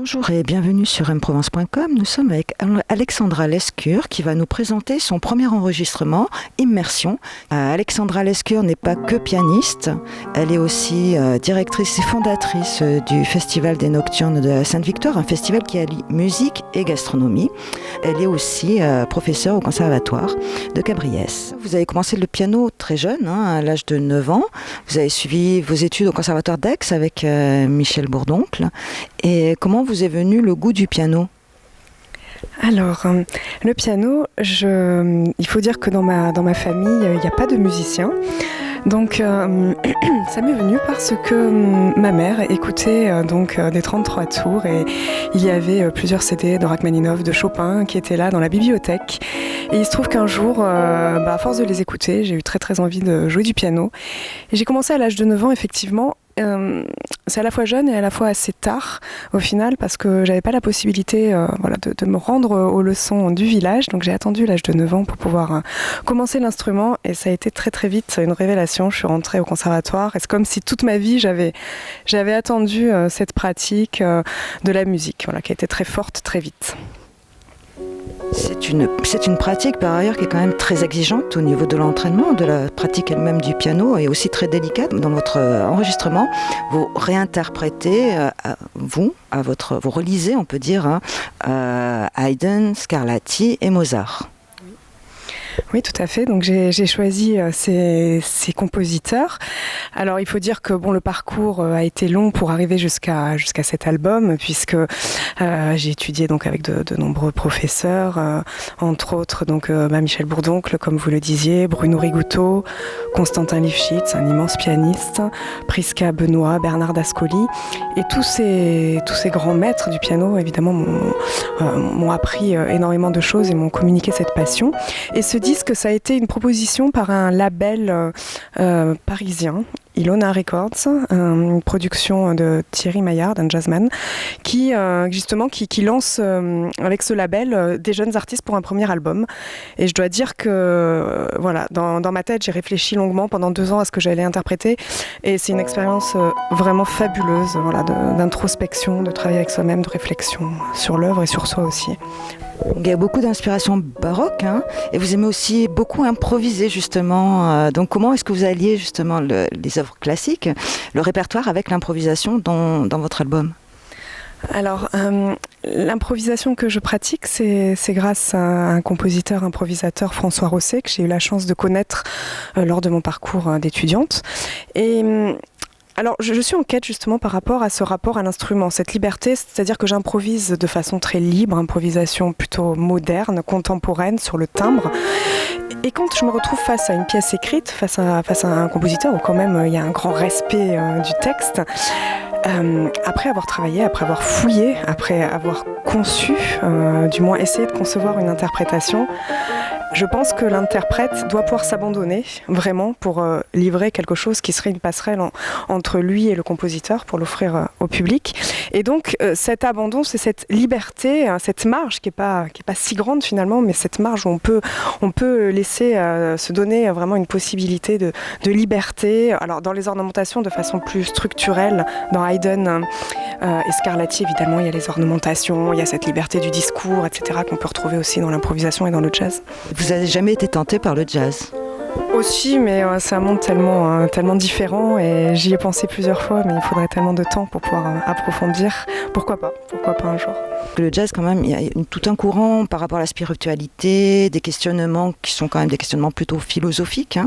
Bonjour et bienvenue sur mprovence.com. Nous sommes avec Alexandra Lescure qui va nous présenter son premier enregistrement, Immersion. Alexandra Lescure n'est pas que pianiste, elle est aussi directrice et fondatrice du Festival des Nocturnes de Sainte-Victoire, un festival qui allie musique et gastronomie. Elle est aussi professeure au Conservatoire de Cabriès. Vous avez commencé le piano très jeune, à l'âge de 9 ans. Vous avez suivi vos études au Conservatoire d'Aix avec Michel Bourdoncle. Et comment vous est venu le goût du piano ? Alors, le piano, il faut dire que dans ma famille, il n'y a pas de musicien. Donc, ça m'est venu parce que ma mère écoutait des 33 tours et il y avait plusieurs CD de Rachmaninov, de Chopin qui étaient là dans la bibliothèque. Et il se trouve qu'un jour, à force de les écouter, j'ai eu très très envie de jouer du piano. Et j'ai commencé à l'âge de 9 ans, effectivement. C'est à la fois jeune et à la fois assez tard au final parce que j'avais pas la possibilité de me rendre aux leçons du village, donc j'ai attendu l'âge de 9 ans pour pouvoir commencer l'instrument et ça a été très très vite une révélation. Je suis rentrée au conservatoire et c'est comme si toute ma vie j'avais attendu cette pratique de la musique qui a été très forte très vite. C'est une pratique par ailleurs qui est quand même très exigeante au niveau de l'entraînement, de la pratique elle-même du piano et aussi très délicate. Dans votre enregistrement, vous réinterprétez, vous relisez, on peut dire, Haydn, Scarlatti et Mozart. Oui, tout à fait. Donc j'ai choisi ces compositeurs. Alors il faut dire que le parcours a été long pour arriver jusqu'à cet album, puisque j'ai étudié donc avec de nombreux professeurs, entre autres Michel Bourdoncle, comme vous le disiez, Bruno Rigouteau, Constantin Lifshitz, un immense pianiste, Prisca Benoît, Bernard Dascoli, et tous ces grands maîtres du piano, évidemment, m'ont appris énormément de choses et m'ont communiqué cette passion. Et ce disque, ça a été une proposition par un label parisien, Ilona Records, une production de Thierry Maillard, d'un jazzman, qui lance avec ce label des jeunes artistes pour un premier album. Et je dois dire que dans ma tête, j'ai réfléchi longuement pendant 2 ans à ce que j'allais interpréter. Et c'est une expérience vraiment fabuleuse, d'introspection, de travail avec soi-même, de réflexion sur l'œuvre et sur soi aussi. Il y a beaucoup d'inspiration baroque, et vous aimez aussi beaucoup improviser justement. Donc comment est-ce que vous alliez justement les œuvres classiques, le répertoire avec l'improvisation dans votre album ? Alors, l'improvisation que je pratique, c'est grâce à un compositeur, improvisateur, François Rosset, que j'ai eu la chance de connaître lors de mon parcours d'étudiante. Et alors, je suis en quête justement par rapport à ce rapport à l'instrument, cette liberté, c'est-à-dire que j'improvise de façon très libre, improvisation plutôt moderne, contemporaine sur le timbre. Et quand je me retrouve face à une pièce écrite, face à un compositeur où quand même il y a un grand respect du texte, après avoir travaillé, après avoir fouillé, après avoir conçu, du moins essayé de concevoir une interprétation, je pense que l'interprète doit pouvoir s'abandonner vraiment pour livrer quelque chose qui serait une passerelle entre lui et le compositeur pour l'offrir au public. Et donc cet abandon, c'est cette liberté, cette marge qui est pas si grande finalement, mais cette marge où on peut laisser se donner vraiment une possibilité de liberté. Alors dans les ornementations de façon plus structurelle, dans Haydn et Scarlatti évidemment, il y a les ornementations, il y a cette liberté du discours, etc. qu'on peut retrouver aussi dans l'improvisation et dans le jazz. Vous n'avez jamais été tenté par le jazz ? Aussi, mais c'est un monde tellement différent et j'y ai pensé plusieurs fois, mais il faudrait tellement de temps pour pouvoir approfondir. Pourquoi pas un jour. Le jazz, quand même, il y a tout un courant par rapport à la spiritualité, des questionnements qui sont quand même des questionnements plutôt philosophiques,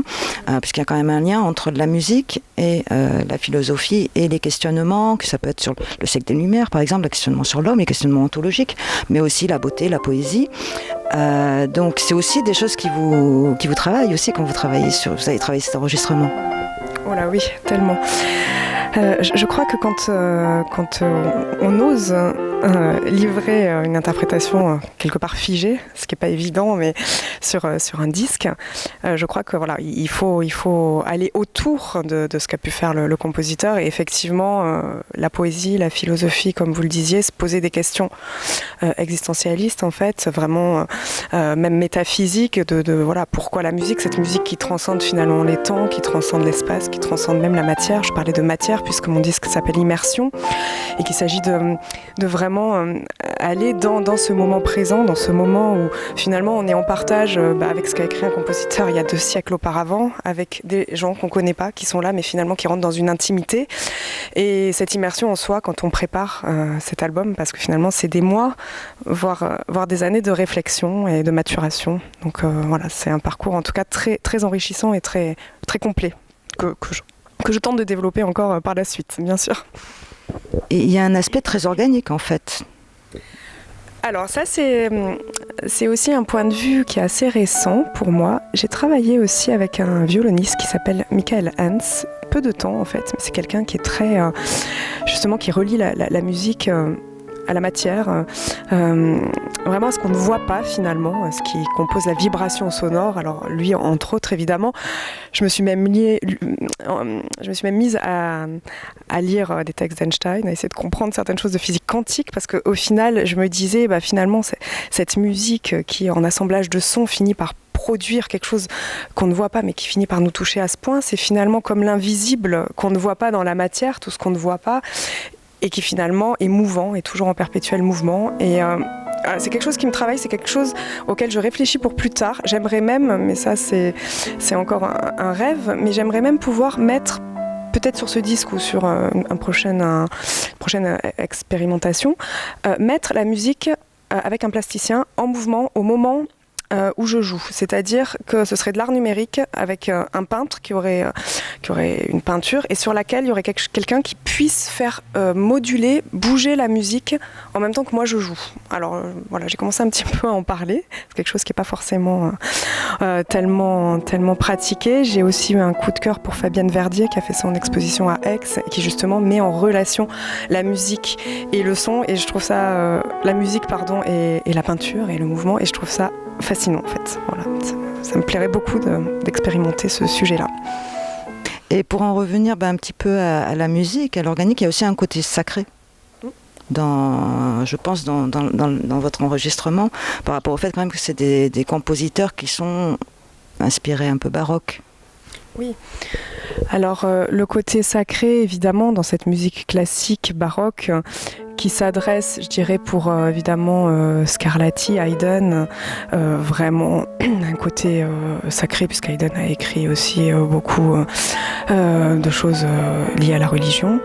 puisqu'il y a quand même un lien entre la musique et la philosophie et les questionnements, que ça peut être sur le siècle des Lumières, par exemple, le questionnement sur l'homme, les questionnements ontologiques, mais aussi la beauté, la poésie. Donc c'est aussi des choses qui vous travaillent aussi quand vous avez travaillé cet enregistrement. Oh là oui, tellement. Je crois que quand on ose livrer une interprétation quelque part figée, ce qui n'est pas évident, mais sur un disque, je crois que il faut aller autour de ce qu'a pu faire le compositeur et effectivement la poésie, la philosophie, comme vous le disiez, se poser des questions existentialistes en fait, vraiment même métaphysiques de pourquoi la musique, cette musique qui transcende finalement les temps, qui transcende l'espace, qui transcende même la matière. Je parlais de matière puisque mon disque s'appelle Immersion et qu'il s'agit de vraiment vraiment aller dans ce moment présent, dans ce moment où finalement on est en partage avec ce qu'a écrit un compositeur il y a 2 siècles auparavant, avec des gens qu'on ne connaît pas, qui sont là, mais finalement qui rentrent dans une intimité. Et cette immersion en soi, quand on prépare cet album, parce que finalement c'est des mois, voire des années de réflexion et de maturation. Donc voilà, c'est un parcours en tout cas très, très enrichissant et très, très complet que je tente de développer encore par la suite, bien sûr. Et il y a un aspect très organique en fait. Alors ça c'est aussi un point de vue qui est assez récent pour moi. J'ai travaillé aussi avec un violoniste qui s'appelle Michael Hans, peu de temps en fait, mais c'est quelqu'un qui est très justement qui relie la musique à la matière, vraiment à ce qu'on ne voit pas finalement, ce qui compose la vibration sonore. Alors lui, entre autres, évidemment, je me suis même mise à lire des textes d'Einstein, à essayer de comprendre certaines choses de physique quantique, parce qu'au final, je me disais, finalement, cette musique qui, en assemblage de sons, finit par produire quelque chose qu'on ne voit pas mais qui finit par nous toucher à ce point, c'est finalement comme l'invisible qu'on ne voit pas dans la matière, tout ce qu'on ne voit pas, et qui finalement est mouvant, est toujours en perpétuel mouvement. Et c'est quelque chose qui me travaille, c'est quelque chose auquel je réfléchis pour plus tard. J'aimerais même, mais ça c'est encore un rêve, mais j'aimerais même pouvoir mettre, peut-être sur ce disque ou sur une prochaine expérimentation, mettre la musique avec un plasticien en mouvement au moment où je joue. C'est-à-dire que ce serait de l'art numérique avec un peintre qui aurait une peinture et sur laquelle il y aurait quelqu'un qui puisse faire moduler, bouger la musique en même temps que moi je joue. Alors voilà, j'ai commencé un petit peu à en parler. C'est quelque chose qui n'est pas forcément tellement pratiqué. J'ai aussi eu un coup de cœur pour Fabienne Verdier qui a fait son exposition à Aix et qui justement met en relation la musique et le son, et je trouve ça la musique et la peinture et le mouvement, et je trouve ça fascinant en fait. Voilà, ça me plairait beaucoup d'expérimenter ce sujet-là. Et pour en revenir un petit peu à la musique, à l'organique, il y a aussi un côté sacré. Je pense dans votre enregistrement, par rapport au fait quand même que c'est des compositeurs qui sont inspirés un peu baroque. Oui. Alors le côté sacré, évidemment, dans cette musique classique baroque, qui s'adresse, je dirais, pour évidemment Scarlatti, Haydn, vraiment un côté sacré, puisque Haydn a écrit aussi beaucoup de choses liées à la religion.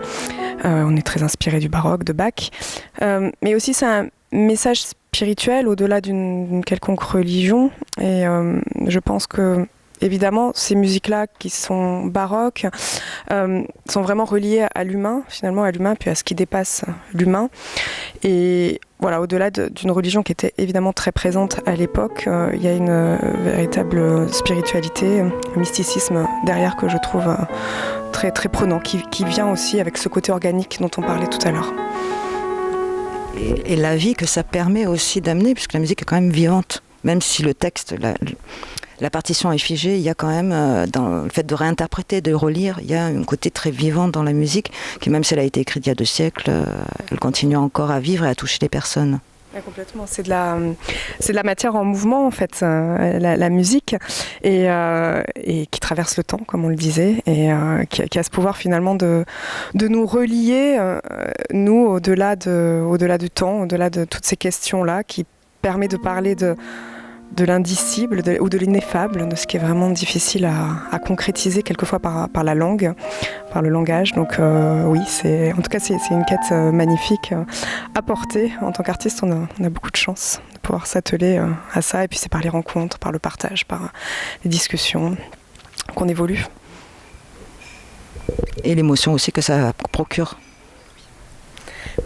On est très inspiré du baroque, de Bach. Mais aussi, c'est un message spirituel au-delà d'une quelconque religion. Et je pense que évidemment, ces musiques-là qui sont baroques sont vraiment reliées à l'humain, finalement à l'humain, puis à ce qui dépasse l'humain. Et voilà, au-delà d'une religion qui était évidemment très présente à l'époque, il y a une véritable spiritualité, un mysticisme derrière que je trouve très, très prenant, qui vient aussi avec ce côté organique dont on parlait tout à l'heure. Et la vie que ça permet aussi d'amener, puisque la musique est quand même vivante, même si le texte... La partition est figée, il y a quand même, dans le fait de réinterpréter, de relire, il y a un côté très vivant dans la musique, qui même si elle a été écrite il y a 2 siècles, elle continue encore à vivre et à toucher les personnes. Ouais, complètement, c'est de la matière en mouvement en fait, la musique, et qui traverse le temps, comme on le disait, et qui a ce pouvoir finalement de nous relier, nous, au-delà du temps, au-delà de toutes ces questions-là, qui permet de parler de l'indicible ou de l'ineffable, de ce qui est vraiment difficile à concrétiser quelquefois par la langue, par le langage. Donc oui, en tout cas c'est une quête magnifique à porter. En tant qu'artiste, on a beaucoup de chance de pouvoir s'atteler à ça, et puis c'est par les rencontres, par le partage, par les discussions qu'on évolue. Et l'émotion aussi que ça procure.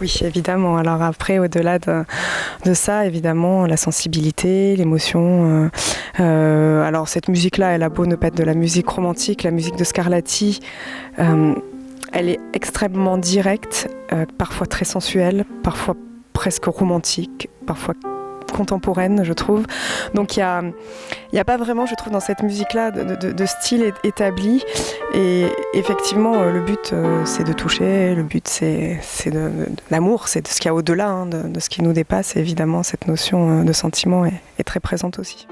Oui, évidemment. Alors après, au-delà de ça, évidemment, la sensibilité, l'émotion. Alors cette musique-là, elle a beau ne pas être de la musique romantique, la musique de Scarlatti, elle est extrêmement directe, parfois très sensuelle, parfois presque romantique, parfois contemporaine, je trouve. Donc il y a pas vraiment, je trouve, dans cette musique-là de style établi. Et effectivement, le but, c'est de toucher. Le but, c'est de l'amour, c'est de ce qu'il y a au-delà, de ce qui nous dépasse. Et évidemment, cette notion de sentiment est très présente aussi.